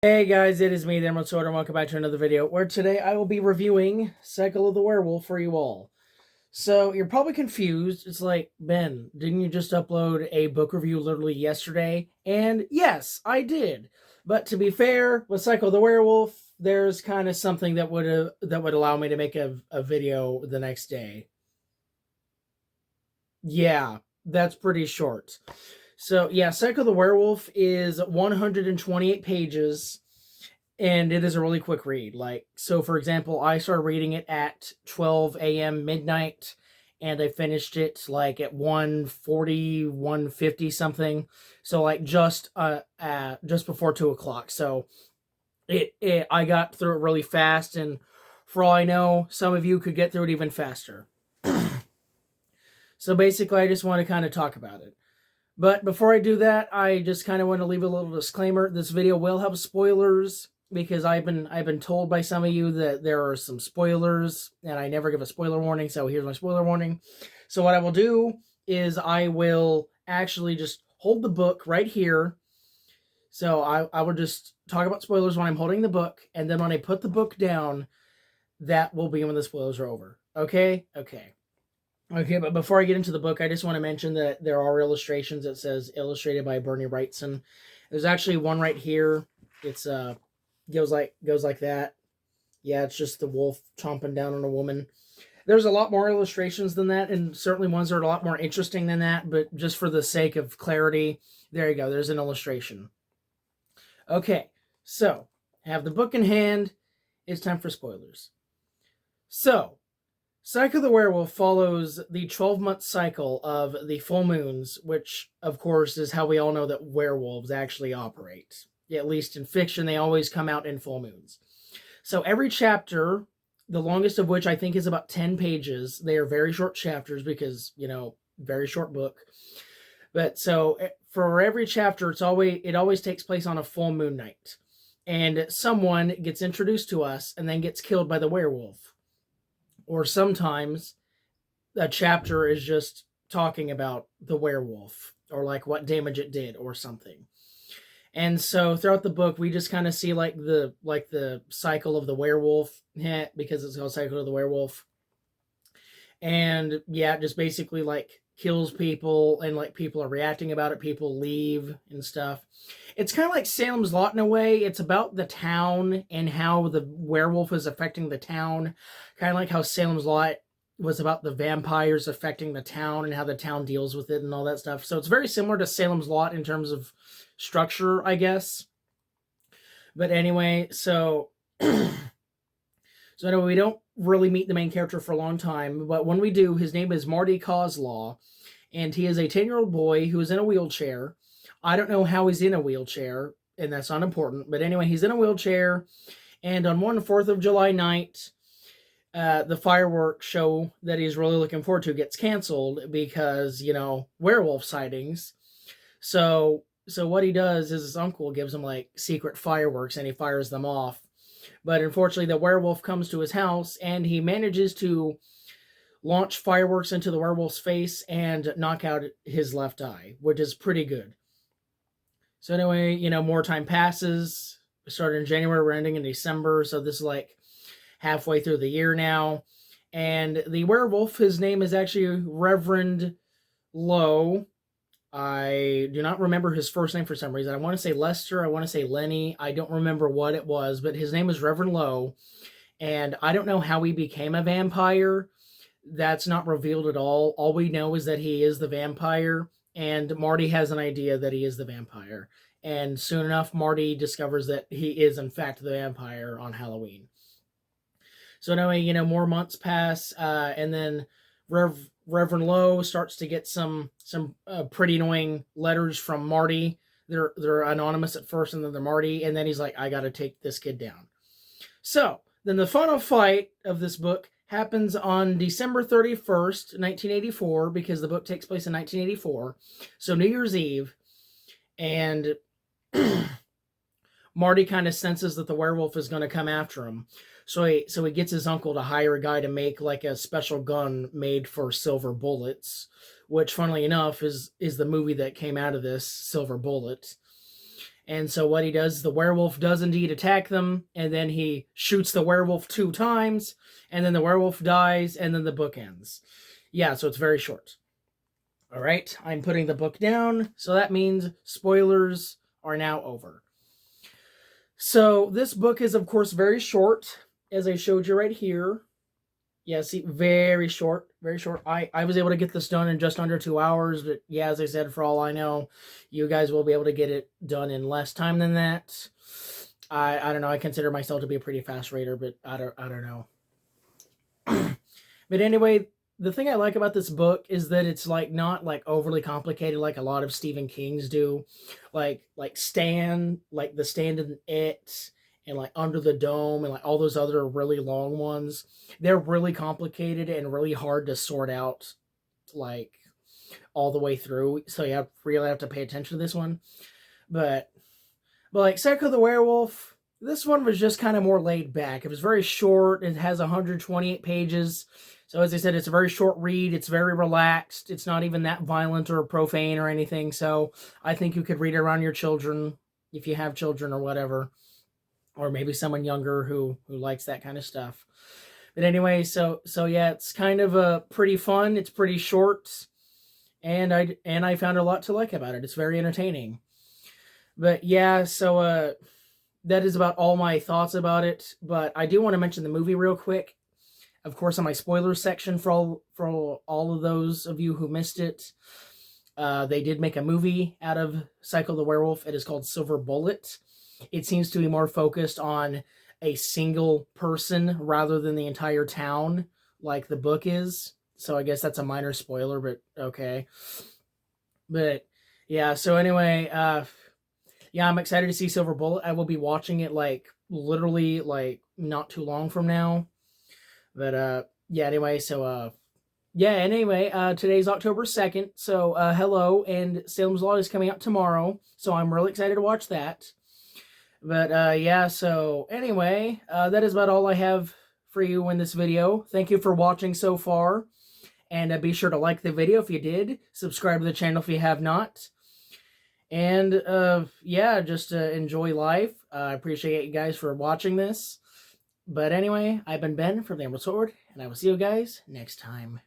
Hey guys, it is me, the Emerald Sword, and welcome back to another video where today I will be reviewing Cycle of the Werewolf for you all. So, you're probably confused. It's like, Ben, didn't you just upload a book review literally yesterday? And yes, I did. But to be fair, with Cycle of the Werewolf, there's kind of something that would allow me to make a video the next day. Yeah, that's pretty short. So, yeah, Cycle of the Werewolf is 128 pages and it is a really quick read. Like, so for example, I started reading it at 12 a.m. midnight, and I finished it like at 1:40, 1:50 something. So like just before 2 o'clock. So I got through it really fast, and for all I know, some of you could get through it even faster. So basically, I just want to kind of talk about it. But before I do that, I just kind of want to leave a little disclaimer. This video will have spoilers because I've been told by some of you that there are some spoilers, and I never give a spoiler warning, so here's my spoiler warning. So what I will do is I will actually just hold the book right here. So I will just talk about spoilers when I'm holding the book, and then when I put the book down, that will be when the spoilers are over. Okay? Okay. Okay, but before I get into the book, I just want to mention that there are illustrations. It says illustrated by Bernie Wrightson. There's actually one right here. It's goes like that. Yeah, it's just the wolf chomping down on a woman. There's a lot more illustrations than that, and certainly ones that are a lot more interesting than that, but just for the sake of clarity, there you go. There's an illustration. Okay, so have the book in hand. It's time for spoilers. So, Cycle of the Werewolf follows the 12-month cycle of the full moons, which, of course, is how we all know that werewolves actually operate. At least in fiction, they always come out in full moons. So every chapter, the longest of which I think is about 10 pages, they are very short chapters because, very short book. But so for every chapter, it always takes place on a full moon night. And someone gets introduced to us and then gets killed by the werewolf. Or sometimes a chapter is just talking about the werewolf or like what damage it did or something. And so throughout the book, we just kind of see like the cycle of the werewolf, because it's called Cycle of the Werewolf. And yeah, just basically like kills people, and like people are reacting about it. People leave and stuff. It's kind of like Salem's Lot in a way. It's about the town and how the werewolf is affecting the town. Kind of like how Salem's Lot was about the vampires affecting the town and how the town deals with it and all that stuff. So it's very similar to Salem's Lot in terms of structure, I guess. But anyway, so anyway, we don't really meet the main character for a long time, but when we do, his name is Marty Coslaw, and he is a 10-year-old boy who is in a wheelchair. I don't know how he's in a wheelchair, and that's not important, but anyway, he's in a wheelchair, and on one 4th of July night, the fireworks show that he's really looking forward to gets canceled because, werewolf sightings. So what he does is his uncle gives him like secret fireworks and he fires them off. But unfortunately, the werewolf comes to his house and he manages to launch fireworks into the werewolf's face and knock out his left eye, which is pretty good. So anyway, more time passes. We started in January, we're ending in December, so this is like halfway through the year now. And the werewolf, his name is actually Reverend Lowe. I do not remember his first name for some reason. I want to say Lester. I want to say Lenny. I don't remember what it was, but his name is Reverend Lowe. And I don't know how he became a vampire. That's not revealed at all. All we know is that he is the vampire. And Marty has an idea that he is the vampire. And soon enough, Marty discovers that he is, in fact, the vampire on Halloween. So anyway, more months pass. And then Reverend Lowe starts to get some pretty annoying letters from Marty. They're anonymous at first, and then they're Marty, and then he's like, I gotta take this kid down. So then the final fight of this book happens on December 31st, 1984, because the book takes place in 1984. So New Year's Eve, and Marty kind of senses that the werewolf is going to come after him. So he gets his uncle to hire a guy to make like a special gun made for silver bullets, which funnily enough is the movie that came out of this, Silver Bullet. And so what he does, the werewolf does indeed attack them, and then he shoots the werewolf 2 times, and then the werewolf dies, and then the book ends. Yeah, so it's very short. All right, I'm putting the book down, so that means spoilers are now over. So this book is, of course, very short, as I showed you right here. Yeah, see, very short, very short. I was able to get this done in just under 2 hours, but yeah, as I said, for all I know, you guys will be able to get it done in less time than that. I don't know, I consider myself to be a pretty fast reader, but I don't know. But anyway, the thing I like about this book is that it's like not like overly complicated like a lot of Stephen King's do. Like Stand, like The Stand and It, and like Under the Dome, and like all those other really long ones. They're really complicated and really hard to sort out like all the way through. So you really have to pay attention to this one. But like Psycho the Werewolf, this one was just kind of more laid back. It was very short. It has 128 pages. So as I said, it's a very short read. It's very relaxed. It's not even that violent or profane or anything. So I think you could read it around your children if you have children or whatever. Or maybe someone younger who likes that kind of stuff. But anyway, so yeah, it's kind of pretty fun. It's pretty short. And I found a lot to like about it. It's very entertaining. But yeah, so that is about all my thoughts about it. But I do want to mention the movie real quick. Of course, on my spoilers section for all of those of you who missed it, they did make a movie out of Psycho the Werewolf. It is called Silver Bullet. It seems to be more focused on a single person rather than the entire town, like the book is. So I guess that's a minor spoiler, but okay. But yeah, so anyway, yeah, I'm excited to see Silver Bullet. I will be watching it like literally like not too long from now. But yeah, anyway, so yeah, anyway, today's October 2nd. So hello, and Salem's Lot is coming out tomorrow. So I'm really excited to watch that. But yeah, so anyway, that is about all I have for you in this video. Thank you for watching so far. And be sure to like the video if you did. Subscribe to the channel if you have not. And yeah, just enjoy life. I appreciate you guys for watching this. But anyway, I've been Ben from the Emerald Sword, and I will see you guys next time.